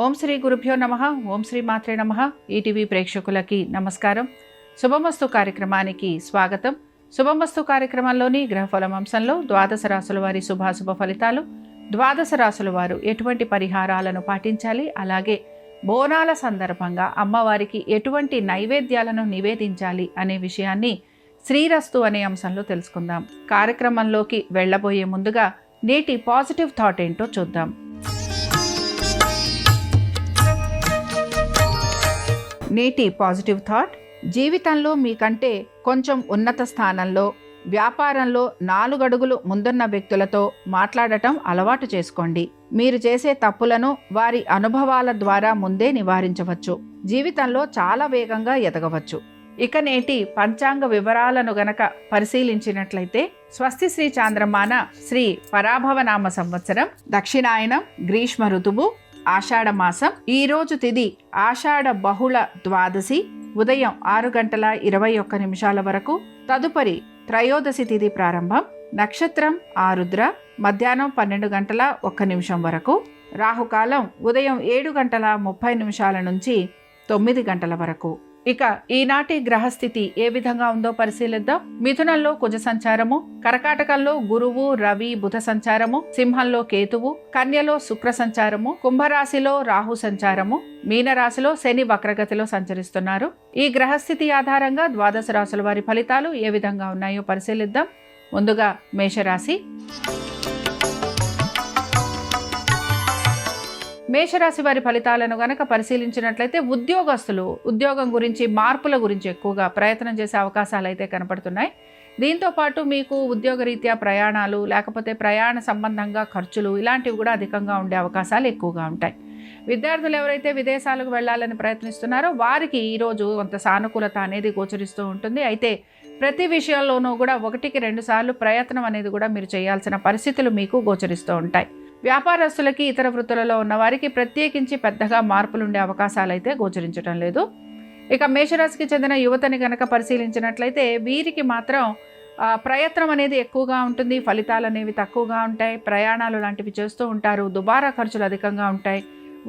ఓం శ్రీ గురుభ్యో నమః. ఓం శ్రీ మాత్రే నమః. ఈటీవీ ప్రేక్షకులకి నమస్కారం. శుభమస్తు కార్యక్రమానికి స్వాగతం. శుభమస్తు కార్యక్రమంలోని గ్రహఫలం అంశంలో ద్వాదశ రాశుల వారి శుభాశుభ ఫలితాలు, ద్వాదశ రాశుల వారు ఎటువంటి పరిహారాలను పాటించాలి, అలాగే బోనాల సందర్భంగా అమ్మవారికి ఎటువంటి నైవేద్యాలను నివేదించాలి అనే విషయాన్ని శ్రీరస్తు అనే అంశంలో తెలుసుకుందాం. కార్యక్రమంలోకి వెళ్ళబోయే ముందుగా నేటి పాజిటివ్ థాట్ ఏంటో చూద్దాం. నేటి పాజిటివ్ థాట్: జీవితంలో మీకంటే కొంచెం ఉన్నత స్థానంలో, వ్యాపారంలో 4 అడుగులు ముందున్న వ్యక్తులతో మాట్లాడటం అలవాటు చేసుకోండి. మీరు చేసే తప్పులను వారి అనుభవాల ద్వారా ముందే నివారించవచ్చు. జీవితంలో చాలా వేగంగా ఎదగవచ్చు. ఇక నేటి పంచాంగ వివరాలను గనక పరిశీలించినట్లయితే, స్వస్తి శ్రీ చాంద్రమాన శ్రీ పరాభవనామ సంవత్సరం, దక్షిణాయనం, గ్రీష్మ ఋతువు, ఆషాఢ మాసం. ఈరోజు తిథి ఆషాఢ బహుళ ద్వాదశి, ఉదయం 6:21 వరకు. తదుపరి త్రయోదశి తిథి ప్రారంభం. నక్షత్రం ఆరుద్ర, మధ్యాహ్నం 12:01 వరకు. రాహుకాలం ఉదయం 7:30 నుంచి 9 వరకు. ఇక ఈనాటి గ్రహస్థితి ఏ విధంగా ఉందో పరిశీలిద్దాం. మిథునంలో కుజ సంచారము, కర్కాటకంలో గురువు, రవి, బుధ సంచారము, సింహంలో కేతువు, కన్యలో శుక్ర సంచారము, కుంభరాశిలో రాహు సంచారము, మీనరాశిలో శని వక్రగతిలో సంచరిస్తున్నారు. ఈ గ్రహస్థితి ఆధారంగా ద్వాదశ రాశుల వారి ఫలితాలు ఏ విధంగా ఉన్నాయో పరిశీలిద్దాం. ముందుగా మేషరాశి. మేషరాశి వారి ఫలితాలను గనక పరిశీలించినట్లయితే, ఉద్యోగస్తులు ఉద్యోగం గురించి, మార్పుల గురించి ఎక్కువగా ప్రయత్నం చేసే అవకాశాలు అయితే కనపడుతున్నాయి. దీంతో పాటు మీకు ఉద్యోగరీత్యా ప్రయాణాలు, లేకపోతే ప్రయాణ సంబంధంగా ఖర్చులు, ఇలాంటివి కూడా అధికంగా ఉండే అవకాశాలు ఎక్కువగా ఉంటాయి. విద్యార్థులు ఎవరైతే విదేశాలకు వెళ్ళాలని ప్రయత్నిస్తున్నారో వారికి ఈరోజు కొంత సానుకూలత అనేది గోచరిస్తూ ఉంటుంది. అయితే ప్రతి విషయంలోనూ కూడా 1-2 సార్లు ప్రయత్నం అనేది కూడా మీరు చేయాల్సిన పరిస్థితులు మీకు గోచరిస్తూ ఉంటాయి. వ్యాపారస్తులకి, ఇతర వృత్తులలో ఉన్న వారికి ప్రత్యేకించి పెద్దగా మార్పులు ఉండే అవకాశాలు అయితే గోచరించడం లేదు. ఇక మేషరాశికి చెందిన యువతని కనుక పరిశీలించినట్లయితే, వీరికి మాత్రం ప్రయత్నం అనేది ఎక్కువగా ఉంటుంది, ఫలితాలు అనేవి తక్కువగా ఉంటాయి. ప్రయాణాలు లాంటివి చేస్తూ ఉంటారు, దుబారా ఖర్చులు అధికంగా ఉంటాయి.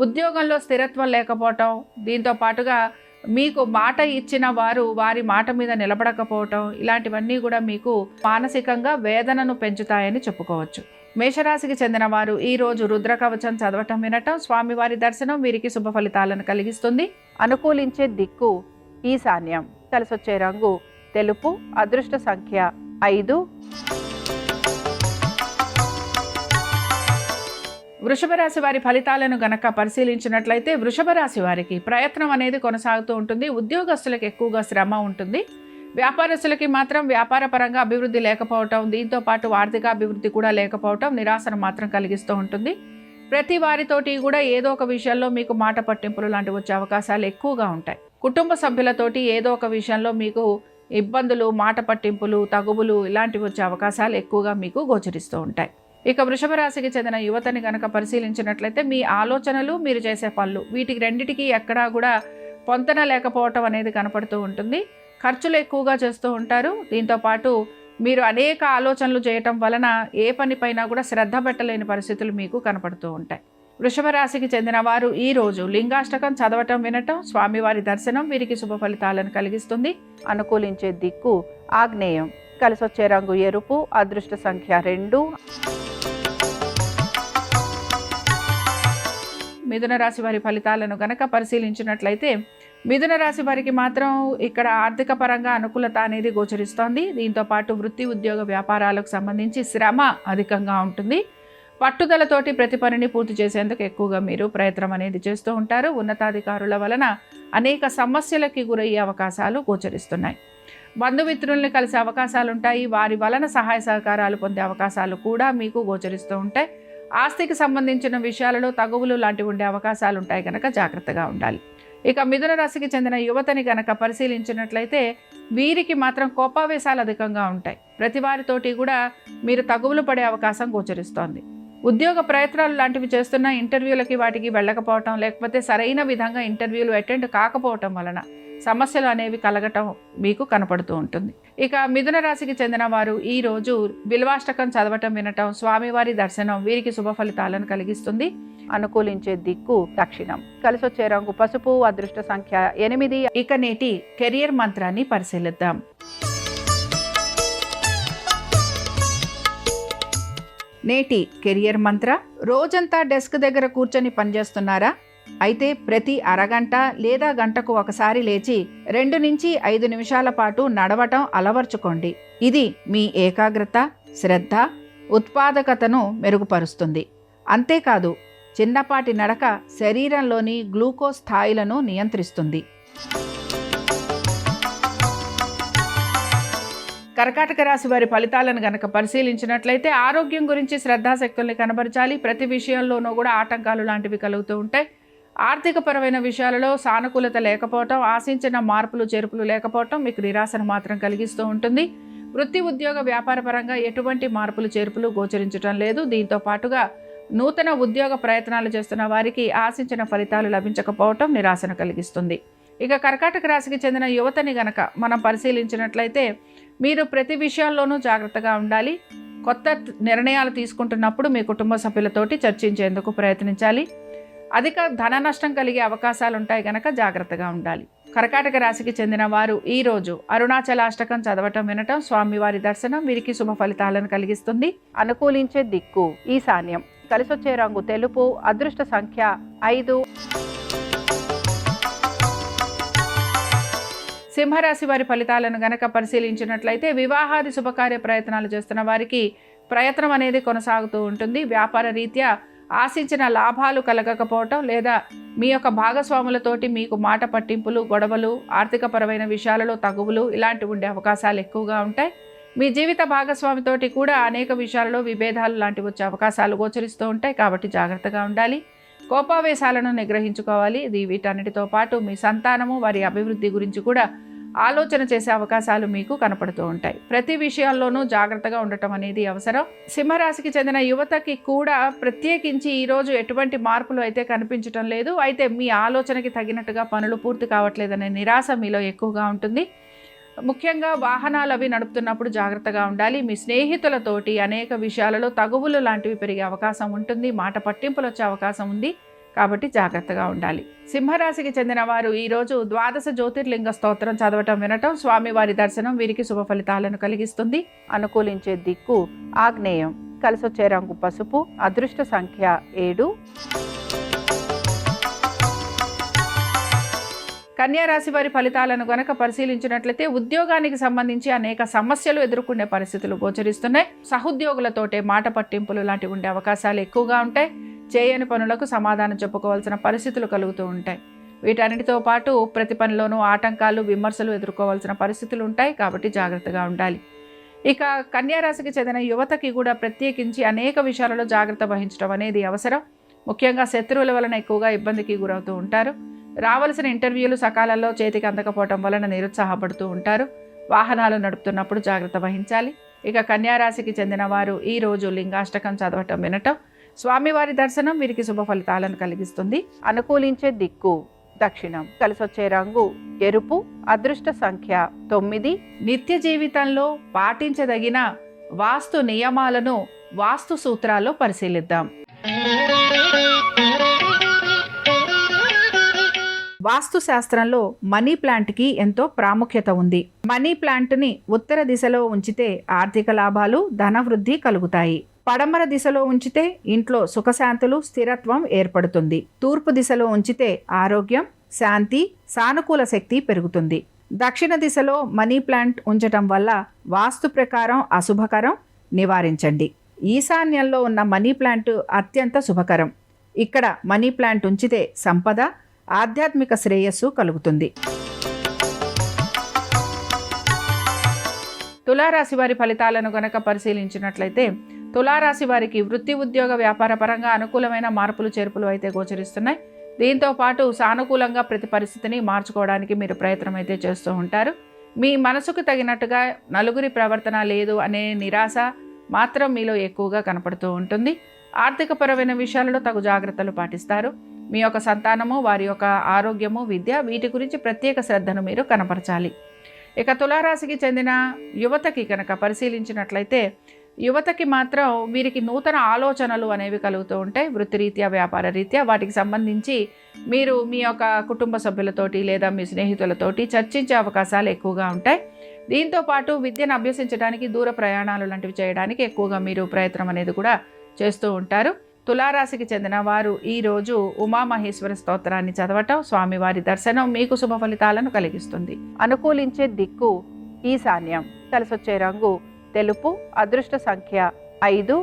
ఉద్యోగంలో స్థిరత్వం లేకపోవటం, దీంతో పాటుగా మీకు మాట ఇచ్చిన వారు వారి మాట మీద నిలబడకపోవటం, ఇలాంటివన్నీ కూడా మీకు మానసికంగా వేదనను పెంచుతాయని చెప్పుకోవచ్చు. మేషరాశికి చెందిన వారు ఈరోజు రుద్ర కవచం చదవటం, వినటం, స్వామివారి దర్శనం వీరికి శుభ ఫలితాలను కలిగిస్తుంది. అనుకూలించే దిక్కు ఈశాన్యం. కలిసొచ్చే రంగు తెలుపు. అదృష్ట సంఖ్య 5. వృషభ రాశి వారి ఫలితాలను గనక పరిశీలించినట్లయితే, వృషభ రాశి వారికి ప్రయత్నం అనేది కొనసాగుతూ ఉంటుంది. ఉద్యోగస్తులకు ఎక్కువగా శ్రమ ఉంటుంది. వ్యాపారస్తులకి మాత్రం వ్యాపారపరంగా అభివృద్ధి లేకపోవటం, దీంతో పాటు ఆర్థిక అభివృద్ధి కూడా లేకపోవటం నిరాశను మాత్రం కలిగిస్తూ ఉంటుంది. ప్రతి వారితోటి కూడా ఏదో ఒక విషయంలో మీకు మాట పట్టింపులు లాంటివి వచ్చే అవకాశాలు ఎక్కువగా ఉంటాయి. కుటుంబ సభ్యులతోటి ఏదో ఒక విషయంలో మీకు ఇబ్బందులు, మాట పట్టింపులు, తగువులు ఇలాంటివి వచ్చే అవకాశాలు ఎక్కువగా మీకు గోచరిస్తూ ఉంటాయి. ఇక వృషభ రాశికి చెందిన యువతని కనుక పరిశీలించినట్లయితే, మీ ఆలోచనలు, మీరు చేసే పనులు, వీటికి రెండిటికి ఎక్కడా కూడా పొంతన లేకపోవటం అనేది కనపడుతూ ఉంటుంది. ఖర్చులు ఎక్కువగా చేస్తూ ఉంటారు. దీంతో పాటు మీరు అనేక ఆలోచనలు చేయటం వలన ఏ పనిపైనా కూడా శ్రద్ధ పెట్టలేని పరిస్థితులు మీకు కనపడుతూ ఉంటాయి. వృషభ రాశికి చెందిన వారు ఈరోజు లింగాష్టకం చదవటం, వినటం, స్వామివారి దర్శనం వీరికి శుభ ఫలితాలను కలిగిస్తుంది. అనుకూలించే దిక్కు ఆగ్నేయం. కలిసొచ్చే రంగు ఎరుపు. అదృష్ట సంఖ్య 2. మిథున రాశి వారి ఫలితాలను గనక పరిశీలించినట్లయితే, మిథున రాశి వారికి మాత్రం ఇక్కడ ఆర్థిక పరంగా అనుకూలత అనేది గోచరిస్తోంది. దీంతో పాటు వృత్తి, ఉద్యోగ, వ్యాపారాలకు సంబంధించి శ్రమ అధికంగా ఉంటుంది. పట్టుదలతోటి ప్రతి పనిని పూర్తి చేసేందుకు ఎక్కువగా మీరు ప్రయత్నం అనేది చేస్తూ ఉంటారు. ఉన్నతాధికారుల వలన అనేక సమస్యలకి గురయ్యే అవకాశాలు గోచరిస్తున్నాయి. బంధుమిత్రుల్ని కలిసే అవకాశాలు ఉంటాయి. వారి వలన సహాయ సహకారాలు పొందే అవకాశాలు కూడా మీకు గోచరిస్తూ ఉంటాయి. ఆస్తికి సంబంధించిన విషయాలలో తగువులు లాంటివి ఉండే అవకాశాలు ఉంటాయి కనుక జాగ్రత్తగా ఉండాలి. ఇక మిథున రాశికి చెందిన యువతని కనుక పరిశీలించినట్లయితే, వీరికి మాత్రం కోపావేశాలు అధికంగా ఉంటాయి. ప్రతి వారితోటి కూడా మీరు తగువులు పడే అవకాశం గోచరిస్తోంది. ఉద్యోగ ప్రయత్నాలు లాంటివి చేస్తున్న ఇంటర్వ్యూలకి వాటికి వెళ్ళకపోవటం, లేకపోతే సరైన విధంగా ఇంటర్వ్యూలు అటెండ్ కాకపోవటం వలన సమస్యలు అనేవి కలగటం మీకు కనపడుతూ ఉంటుంది. ఇక మిథున రాశికి చెందిన వారు ఈరోజు బిల్వాష్టకం చదవటం, వినటం, స్వామివారి దర్శనం వీరికి శుభ ఫలితాలను కలిగిస్తుంది. అనుకూలించే దిక్కు దక్షిణం. కలిసొచ్చే రంగు పసుపు. అదృష్ట సంఖ్య 8. ఇక నేటి కెరియర్ మంత్రాన్ని పరిశీలిద్దాం. నేటి కెరియర్ మంత్ర: రోజంతా డెస్క్ దగ్గర కూర్చొని పనిచేస్తున్నారా? అయితే ప్రతి అరగంట లేదా గంటకు ఒకసారి లేచి 2 నుంచి 5 నిమిషాల పాటు నడవటం అలవర్చుకోండి. ఇది మీ ఏకాగ్రత, శ్రద్ధ, ఉత్పాదకతను మెరుగుపరుస్తుంది. అంతేకాదు, చిన్నపాటి నడక శరీరంలోని గ్లూకోజ్ స్థాయిలను నియంత్రిస్తుంది. కర్కాటక రాశి వారి ఫలితాలను గనక పరిశీలించినట్లయితే ఆరోగ్యం గురించి శ్రద్ధాశక్తుల్ని కనబరచాలి. ప్రతి విషయంలోనూ కూడా ఆటంకాలు లాంటివి కలుగుతూ ఉంటాయి. ఆర్థికపరమైన విషయాలలో సానుకూలత లేకపోవటం, ఆశించిన మార్పులు చేర్పులు లేకపోవటం మీకు నిరాశను మాత్రం కలిగిస్తూ ఉంటుంది. వృత్తి, ఉద్యోగ, వ్యాపార పరంగా ఎటువంటి మార్పులు చేర్పులు గోచరించడం లేదు. దీంతో పాటుగా నూతన ఉద్యోగ ప్రయత్నాలు చేస్తున్న వారికి ఆశించిన ఫలితాలు లభించకపోవటం నిరాశను కలిగిస్తుంది. ఇక కర్కాటక రాశికి చెందిన యువతని గనక మనం పరిశీలించినట్లయితే మీరు ప్రతి విషయాల్లోనూ జాగ్రత్తగా ఉండాలి. కొత్త నిర్ణయాలు తీసుకుంటున్నప్పుడు మీ కుటుంబ సభ్యులతోటి చర్చించేందుకు ప్రయత్నించాలి. అధిక ధన నష్టం కలిగే అవకాశాలు ఉంటాయి గనక జాగ్రత్తగా ఉండాలి. కర్కాటక రాశికి చెందిన వారు ఈరోజు అరుణాచలాష్టకం చదవటం, వినటం, స్వామివారి దర్శనం వీరికి శుభ ఫలితాలను కలిగిస్తుంది. అనుకూలించే దిక్కు ఈశాన్యం. కలిసొచ్చే రంగు తెలుపు. అదృష్ట సంఖ్య 5. సింహరాశి వారి ఫలితాలను గనక పరిశీలించినట్లయితే వివాహాది శుభకార్య ప్రయత్నాలు చేస్తున్న వారికి ప్రయత్నం అనేది కొనసాగుతూ ఉంటుంది. వ్యాపార రీత్యా ఆశించిన లాభాలు కలగకపోవటం, లేదా మీ యొక్క భాగస్వాములతోటి మీకు మాట పట్టింపులు, గొడవలు, ఆర్థికపరమైన విషయాలలో తగువులు ఇలాంటివి ఉండే అవకాశాలు ఎక్కువగా ఉంటాయి. మీ జీవిత భాగస్వామితోటి కూడా అనేక విషయాలలో విభేదాలు లాంటివి వచ్చే అవకాశాలు గోచరిస్తూ ఉంటాయి. కాబట్టి జాగ్రత్తగా ఉండాలి. కోపావేశాలను నిగ్రహించుకోవాలి. ఇది వీటన్నిటితో పాటు మీ సంతానము, వారి అభివృద్ధి గురించి కూడా ఆలోచన చేసే అవకాశాలు మీకు కనపడుతూ ఉంటాయి. ప్రతి విషయాల్లోనూ జాగ్రత్తగా ఉండటం అనేది అవసరం. సింహరాశికి చెందిన యువతకి కూడా ప్రత్యేకించి ఈరోజు ఎటువంటి మార్పులు అయితే కనిపించడం లేదు. అయితే మీ ఆలోచనకి తగినట్టుగా పనులు పూర్తి కావట్లేదనే నిరాశ మీలో ఎక్కువగా ఉంటుంది. ముఖ్యంగా వాహనాలు అవి నడుపుతున్నప్పుడు జాగ్రత్తగా ఉండాలి. మీ స్నేహితులతోటి అనేక విషయాలలో తగువులు లాంటివి పెరిగే అవకాశం ఉంటుంది. మాట పట్టింపులు వచ్చే అవకాశం ఉంది. కాబట్టి జాగ్రత్తగా ఉండాలి. సింహరాశికి చెందిన వారు ఈరోజు 12 జ్యోతిర్లింగ స్తోత్రం చదవటం, వినటం, స్వామివారి దర్శనం వీరికి శుభ ఫలితాలను కలిగిస్తుంది. అనుకూలించే దిక్కు ఆగ్నేయం. కలిసొచ్చే రంగు పసుపు. అదృష్ట సంఖ్య 7. కన్యా రాశి వారి ఫలితాలను గనక పరిశీలించినట్లయితే ఉద్యోగానికి సంబంధించి అనేక సమస్యలు ఎదుర్కొనే పరిస్థితులు గోచరిస్తున్నాయి. సహోద్యోగులతోటే మాట పట్టింపులు లాంటివి ఉండే అవకాశాలు ఎక్కువగా ఉంటాయి. చేయని పనులకు సమాధానం చెప్పుకోవాల్సిన పరిస్థితులు కలుగుతూ ఉంటాయి. వీటన్నిటితో పాటు ప్రతి పనిలోనూ ఆటంకాలు, విమర్శలు ఎదుర్కోవాల్సిన పరిస్థితులు ఉంటాయి. కాబట్టి జాగ్రత్తగా ఉండాలి. ఇక కన్యా రాశికి చెందిన యువతకి కూడా ప్రత్యేకించి అనేక విషయాలలో జాగ్రత్త వహించడం అనేది అవసరం. ముఖ్యంగా శత్రువుల వలన ఎక్కువగా ఇబ్బందికి గురవుతూ ఉంటారు. రావాల్సిన ఇంటర్వ్యూలు సకాలంలో చేతికి అందకపోవటం వలన నిరుత్సాహపడుతూ ఉంటారు. వాహనాలు నడుపుతున్నప్పుడు జాగ్రత్త వహించాలి. ఇక కన్యా రాశికి చెందిన వారు ఈరోజు లింగాష్టకం చదవటం, వినటం, స్వామివారి దర్శనం వీరికి శుభ ఫలితాలను కలిగిస్తుంది. అనుకూలించే దిక్కు దక్షిణం. కలిసొచ్చే రంగు ఎరుపు. అదృష్ట సంఖ్య 9. నిత్య జీవితంలో పాటించదగిన వాస్తు నియమాలను వాస్తు సూత్రాల్లో పరిశీలిద్దాం. వాస్తు శాస్త్రంలో మనీ ప్లాంట్కి ఎంతో ప్రాముఖ్యత ఉంది. మనీ ప్లాంట్ని ఉత్తర దిశలో ఉంచితే ఆర్థిక లాభాలు, ధనవృద్ధి కలుగుతాయి. పడమర దిశలో ఉంచితే ఇంట్లో సుఖశాంతులు, స్థిరత్వం ఏర్పడుతుంది. తూర్పు దిశలో ఉంచితే ఆరోగ్యం, శాంతి, సానుకూల శక్తి పెరుగుతుంది. దక్షిణ దిశలో మనీ ప్లాంట్ ఉంచటం వల్ల వాస్తు ప్రకారం అశుభకరం, నివారించండి. ఈశాన్యంలో ఉన్న మనీ ప్లాంట్ అత్యంత శుభకరం. ఇక్కడ మనీ ప్లాంట్ ఉంచితే సంపద, ఆధ్యాత్మిక శ్రేయస్సు కలుగుతుంది. తులారాశి వారి ఫలితాలను గనక పరిశీలించినట్లయితే తులారాశి వారికి వృత్తి, ఉద్యోగ, వ్యాపార పరంగా అనుకూలమైన మార్పులు చేర్పులు అయితే గోచరిస్తున్నాయి. దీంతో పాటు సానుకూలంగా ప్రతి పరిస్థితిని మార్చుకోవడానికి మీరు ప్రయత్నం అయితే చేస్తూ ఉంటారు. మీ మనసుకు తగినట్టుగా నలుగురి ప్రవర్తన లేదు అనే నిరాశ మాత్రం మీలో ఎక్కువగా కనపడుతూ ఉంటుంది. ఆర్థికపరమైన విషయాలలో తగు జాగ్రత్తలు పాటిస్తారు. మీ యొక్క సంతానము, వారి యొక్క ఆరోగ్యము, విద్య వీటి గురించి ప్రత్యేక శ్రద్ధను మీరు కనపరచాలి. ఇక తులారాశికి చెందిన యువతకి కనుక పరిశీలించినట్లయితే యువతకి మాత్రం వీరికి నూతన ఆలోచనలు అనేవి కలుగుతూ ఉంటాయి. వృత్తిరీత్యా, వ్యాపార రీత్యా వాటికి సంబంధించి మీరు మీ యొక్క కుటుంబ సభ్యులతోటి లేదా మీ స్నేహితులతోటి చర్చించే అవకాశాలు ఎక్కువగా ఉంటాయి. దీంతోపాటు విద్యను అభ్యసించడానికి దూర ప్రయాణాలు లాంటివి చేయడానికి ఎక్కువగా మీరు ప్రయత్నం అనేది కూడా చేస్తూ ఉంటారు. తులారాశికి చెందిన వారు ఈరోజు ఉమామహేశ్వర స్తోత్రాన్ని చదవటం, స్వామివారి దర్శనం మీకు శుభ ఫలితాలను కలిగిస్తుంది. అనుకూలించే దిక్కు ఈశాన్యం. కలిసొచ్చే రంగు తెలుపు. అదృష్ట సంఖ్య 5.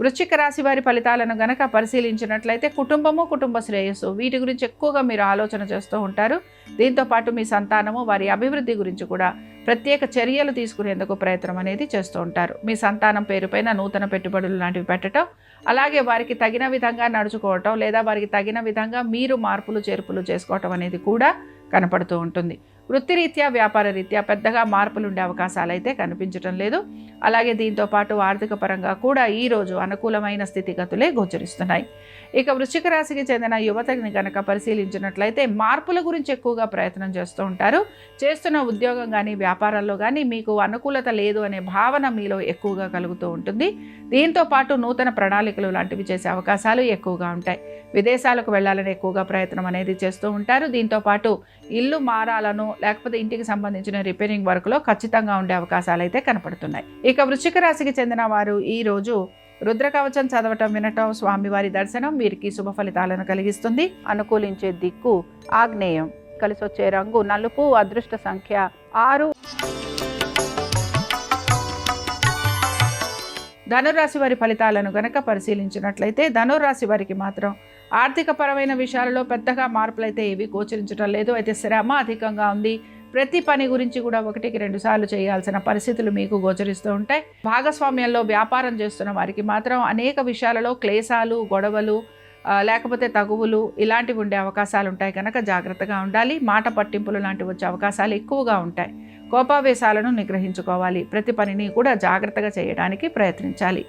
వృశ్చిక రాశి వారి ఫలితాలను గనక పరిశీలించినట్లయితే కుటుంబము, కుటుంబ శ్రేయస్సు వీటి గురించి ఎక్కువగా మీరు ఆలోచన చేస్తూ ఉంటారు. దీంతోపాటు మీ సంతానము, వారి అభివృద్ధి గురించి కూడా ప్రత్యేక చర్యలు తీసుకునేందుకు ప్రయత్నం అనేది చేస్తూ ఉంటారు. మీ సంతానం పేరుపైన నూతన పెట్టుబడులు లాంటివి పెట్టడం, అలాగే వారికి తగిన విధంగా నడుచుకోవటం లేదా వారికి తగిన విధంగా మీరు మార్పులు చేర్పులు చేసుకోవటం అనేది కూడా కనపడుతూ ఉంటుంది. వృత్తిరీత్యా, వ్యాపార రీత్యా పెద్దగా మార్పులు ఉండే అవకాశాలు అయితే కనిపించడం లేదు. అలాగే దీంతోపాటు ఆర్థిక పరంగా కూడా ఈరోజు అనుకూలమైన స్థితిగతులే గోచరిస్తున్నాయి. ఇక వృశ్చిక రాశికి చెందిన యువతని కనుక పరిశీలించినట్లయితే మార్పుల గురించి ఎక్కువగా ప్రయత్నం చేస్తూ ఉంటారు. చేస్తున్న ఉద్యోగం కానీ వ్యాపారాల్లో కానీ మీకు అనుకూలత లేదు అనే భావన మీలో ఎక్కువగా కలుగుతూ ఉంటుంది. దీంతోపాటు నూతన ప్రణాళికలు లాంటివి చేసే అవకాశాలు ఎక్కువగా ఉంటాయి. విదేశాలకు వెళ్ళాలని ఎక్కువగా ప్రయత్నం అనేది చేస్తూ ఉంటారు. దీంతోపాటు ఇల్లు మారాలను లేకపోతే ఇంటికి సంబంధించిన రిపేరింగ్ వర్క్లో ఖచ్చితంగా ఉండే అవకాశాలు అయితే కనపడుతున్నాయి. ఇక వృశ్చిక రాశికి చెందిన వారు ఈరోజు రుద్రకవచం చదవటం, వినటం, స్వామివారి దర్శనం వీరికి శుభ ఫలితాలను కలిగిస్తుంది. అనుకూలించే దిక్కు ఆగ్నేయం. కలిసొచ్చే రంగు నలుపు. అదృష్ట సంఖ్య 6. ధనురాశి వారి ఫలితాలను గనక పరిశీలించినట్లయితే ధనురాశి వారికి మాత్రం ఆర్థికపరమైన విషయాలలో పెద్దగా మార్పులైతే ఏవి గోచరించడం లేదు. అయితే శ్రమ అధికంగా ఉంది. ప్రతి పని గురించి కూడా 1-2 సార్లు చేయాల్సిన పరిస్థితులు మీకు గోచరిస్తూ ఉంటాయి. భాగస్వామ్యంలో వ్యాపారం చేస్తున్న వారికి మాత్రం అనేక విషయాలలో క్లేశాలు, గొడవలు లేకపోతే తగువులు ఇలాంటివి ఉండే అవకాశాలు ఉంటాయి కనుక జాగ్రత్తగా ఉండాలి. మాట పట్టింపులు లాంటివి వచ్చే అవకాశాలు ఎక్కువగా ఉంటాయి. కోపావేశాలను నిగ్రహించుకోవాలి. ప్రతి పనిని కూడా జాగ్రత్తగా చేయడానికి ప్రయత్నించాలి.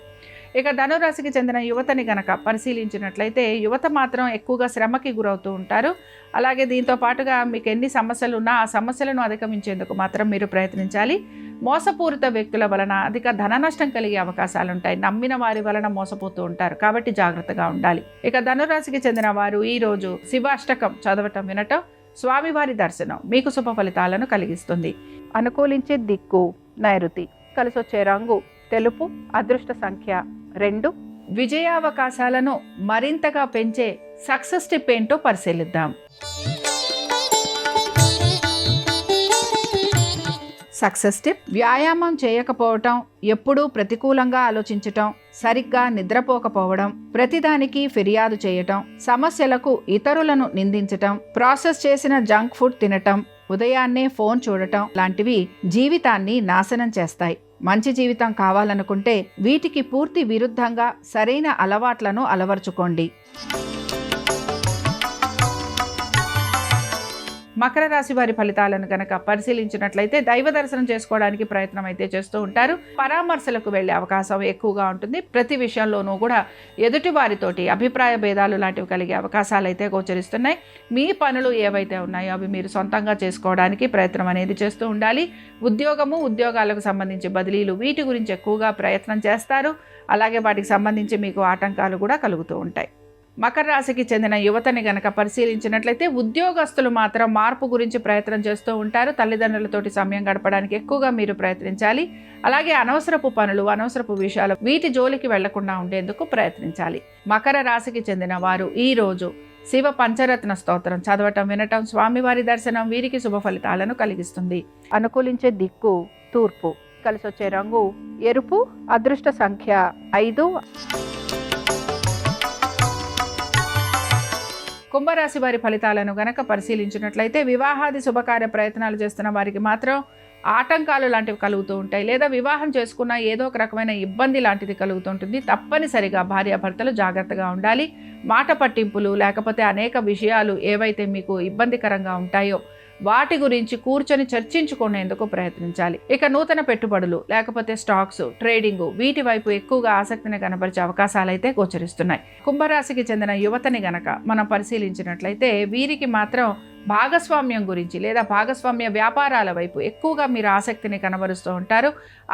ఇక ధనురాశికి చెందిన యువతని గనక పరిశీలించినట్లయితే యువత మాత్రం ఎక్కువగా శ్రమకి గురవుతూ ఉంటారు. అలాగే దీంతో పాటుగా మీకు ఎన్ని సమస్యలు ఉన్నా ఆ సమస్యలను అధిగమించేందుకు మాత్రం మీరు ప్రయత్నించాలి. మోసపూరిత వ్యక్తుల వలన అధిక ధన నష్టం కలిగే అవకాశాలు ఉంటాయి. నమ్మిన వారి వలన మోసపోతూ ఉంటారు కాబట్టి జాగ్రత్తగా ఉండాలి. ఇక ధనురాశికి చెందిన వారు ఈరోజు శివాష్టకం చదవటం, వినటం, స్వామివారి దర్శనం మీకు శుభ ఫలితాలను కలిగిస్తుంది. అనుకూలించే దిక్కు నైరుతి. కలిసొచ్చే రంగు తెలుపు. అదృష్ట సంఖ్య 2. విజయావకాశాలను మరింతగా పెంచే సక్సెస్ టిప్ ఏంటో పరిశీలిద్దాం. సక్సెస్ టిప్: వ్యాయామం చేయకపోవటం, ఎప్పుడూ ప్రతికూలంగా ఆలోచించటం, సరిగ్గా నిద్రపోకపోవడం, ప్రతిదానికి ఫిర్యాదు చేయటం, సమస్యలకు ఇతరులను నిందించటం, ప్రాసెస్ చేసిన జంక్ ఫుడ్ తినటం, ఉదయాన్నే ఫోన్ చూడటం లాంటివి జీవితాన్ని నాశనం చేస్తాయి. మంచి జీవితం కావాలనుకుంటే వీటికి పూర్తి విరుద్ధంగా సరైన అలవాట్లను అలవర్చుకోండి. మకర రాశి వారి ఫలితాలను కనుక పరిశీలించినట్లయితే దైవ దర్శనం చేసుకోవడానికి ప్రయత్నం అయితే చేస్తూ ఉంటారు. పరామర్శలకు వెళ్లే అవకాశం ఎక్కువగా ఉంటుంది. ప్రతి విషయంలోనూ కూడా ఎదుటి వారితోటి అభిప్రాయ భేదాలు లాంటివి కలిగే అవకాశాలు అయితే గోచరిస్తున్నాయి. మీ పనులు ఏవైతే ఉన్నాయో అవి మీరు సొంతంగా చేసుకోవడానికి ప్రయత్నం అనేది చేస్తూ ఉండాలి. ఉద్యోగాలకు సంబంధించి బదిలీలు వీటి గురించి ఎక్కువగా ప్రయత్నం చేస్తారు. అలాగే వాటికి సంబంధించి మీకు ఆటంకాలు కూడా కలుగుతూ ఉంటాయి. మకర రాశికి చెందిన యువతని గనక పరిశీలించినట్లయితే ఉద్యోగస్తులు మాత్రం మార్పు గురించి ప్రయత్నం చేస్తూ ఉంటారు. తల్లిదండ్రులతోటి సమయం గడపడానికి ఎక్కువగా మీరు ప్రయత్నించాలి. అలాగే అనవసరపు పనులు, అనవసరపు విషయాలు వీటి జోలికి వెళ్లకుండా ఉండేందుకు ప్రయత్నించాలి. మకర రాశికి చెందిన వారు ఈరోజు శివ పంచరత్న స్తోత్రం చదవటం, వినటం, స్వామివారి దర్శనం వీరికి శుభ ఫలితాలను కలిగిస్తుంది. అనుకూలించే దిక్కు తూర్పు. కలిసొచ్చే రంగు ఎరుపు. అదృష్ట సంఖ్య 5. కుంభరాశి వారి ఫలితాలను గనక పరిశీలించినట్లయితే వివాహాది శుభకార్య ప్రయత్నాలు చేస్తున్న వారికి మాత్రం ఆటంకాలు లాంటివి కలుగుతూ ఉంటాయి. లేదా వివాహం చేసుకున్న ఏదో ఒక రకమైన ఇబ్బంది లాంటిది కలుగుతుంటుంది. తప్పనిసరిగా భార్యాభర్తలు జాగ్రత్తగా ఉండాలి. మాట పట్టింపులు లేకపోతే అనేక విషయాలు ఏవైతే మీకు ఇబ్బందికరంగా ఉంటాయో వాటి గురించి కూర్చొని చర్చించుకునేందుకు ప్రయత్నించాలి. ఇక నూతన పెట్టుబడులు లేకపోతే స్టాక్స్, ట్రేడింగ్ వీటి వైపు ఎక్కువగా ఆసక్తిని కనబరిచే అవకాశాలు అయితే గోచరిస్తున్నాయి. కుంభరాశికి చెందిన యువతని గనక మనం పరిశీలించినట్లయితే వీరికి మాత్రం భాగస్వామ్యం గురించి లేదా భాగస్వామ్య వ్యాపారాల వైపు ఎక్కువగా మీరు ఆసక్తిని కనబరుస్తూ ఉంటారు.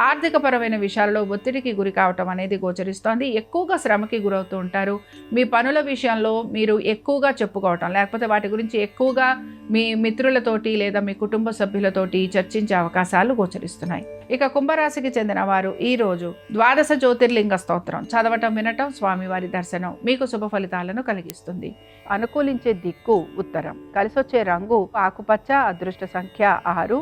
ఆర్థికపరమైన విషయాల్లో ఒత్తిడికి గురి కావటం అనేది గోచరిస్తోంది. ఎక్కువగా శ్రమకి గురవుతూ ఉంటారు. మీ పనుల విషయంలో మీరు ఎక్కువగా చెప్పుకోవటం లేకపోతే వాటి గురించి ఎక్కువగా మీ మిత్రులతోటి లేదా మీ కుటుంబ సభ్యులతోటి చర్చించే అవకాశాలు గోచరిస్తున్నాయి. ఇక కుంభరాశికి చెందిన వారు ఈరోజు 12 జ్యోతిర్లింగ స్తోత్రం చదవటం, వినటం, స్వామివారి దర్శనం మీకు శుభ ఫలితాలను కలిగిస్తుంది. అనుకూలించే దిక్కు ఉత్తరం, కలిసొచ్చే రంగు ఆకుపచ్చ, అదృష్ట సంఖ్య 6.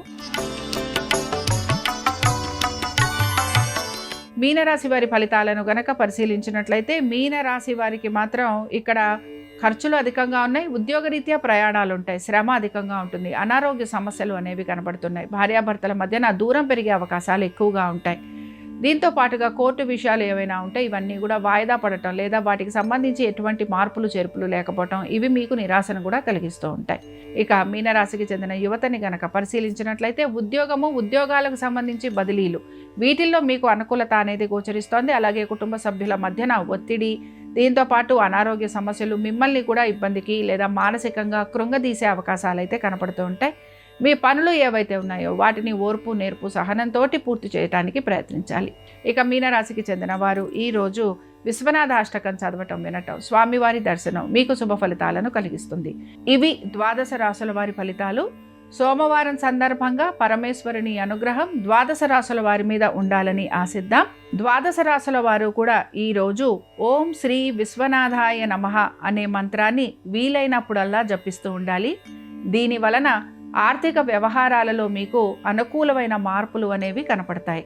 మీనరాశి వారి ఫలితాలను గనక పరిశీలించినట్లయితే మీనరాశి వారికి మాత్రం ఇక్కడ ఖర్చులు అధికంగా ఉన్నాయి. ఉద్యోగరీత్యా ప్రయాణాలు ఉంటాయి. శ్రమ అధికంగా ఉంటుంది. అనారోగ్య సమస్యలు అనేవి కనబడుతున్నాయి. భార్యాభర్తల మధ్యన దూరం పెరిగే అవకాశాలు ఎక్కువగా ఉంటాయి. దీంతో పాటుగా కోర్టు విషయాలు ఏవైనా ఉంటే ఇవన్నీ కూడా వాయిదా పడటం లేదా వాటికి సంబంధించి ఎటువంటి మార్పులు చేర్పులు లేకపోవటం ఇవి మీకు నిరాశను కూడా కలిగిస్తూ ఉంటాయి. ఇక మీనరాశికి చెందిన యువతని గనక పరిశీలించినట్లయితే ఉద్యోగము, ఉద్యోగాలకు సంబంధించి బదిలీలు వీటిల్లో మీకు అనుకూలత అనేది గోచరిస్తోంది. అలాగే కుటుంబ సభ్యుల మధ్యన ఒత్తిడి, దీంతో పాటు అనారోగ్య సమస్యలు మిమ్మల్ని కూడా ఇబ్బందికి లేదా మానసికంగా కృంగదీసే అవకాశాలు అయితే కనపడుతూ ఉంటాయి. మీ పనులు ఏవైతే ఉన్నాయో వాటిని ఓర్పు, నేర్పు, సహనంతో పూర్తి చేయడానికి ప్రయత్నించాలి. ఇక మీనరాశికి చెందిన వారు ఈరోజు విశ్వనాథ అష్టకం చదవటం, వినటం, స్వామివారి దర్శనం మీకు శుభ ఫలితాలను కలిగిస్తుంది. ఇవి 12 రాశుల వారి ఫలితాలు. సోమవారం సందర్భంగా పరమేశ్వరుని అనుగ్రహం 12 రాశుల వారి మీద ఉండాలని ఆశిద్దాం. 12 రాశుల వారు కూడా ఈరోజు ఓం శ్రీ విశ్వనాథాయ నమః అనే మంత్రాన్ని వీలైనప్పుడల్లా జపిస్తూ ఉండాలి. దీని వలన ఆర్థిక వ్యవహారాలలో మీకు అనుకూలమైన మార్పులు అనేవి కనపడతాయి.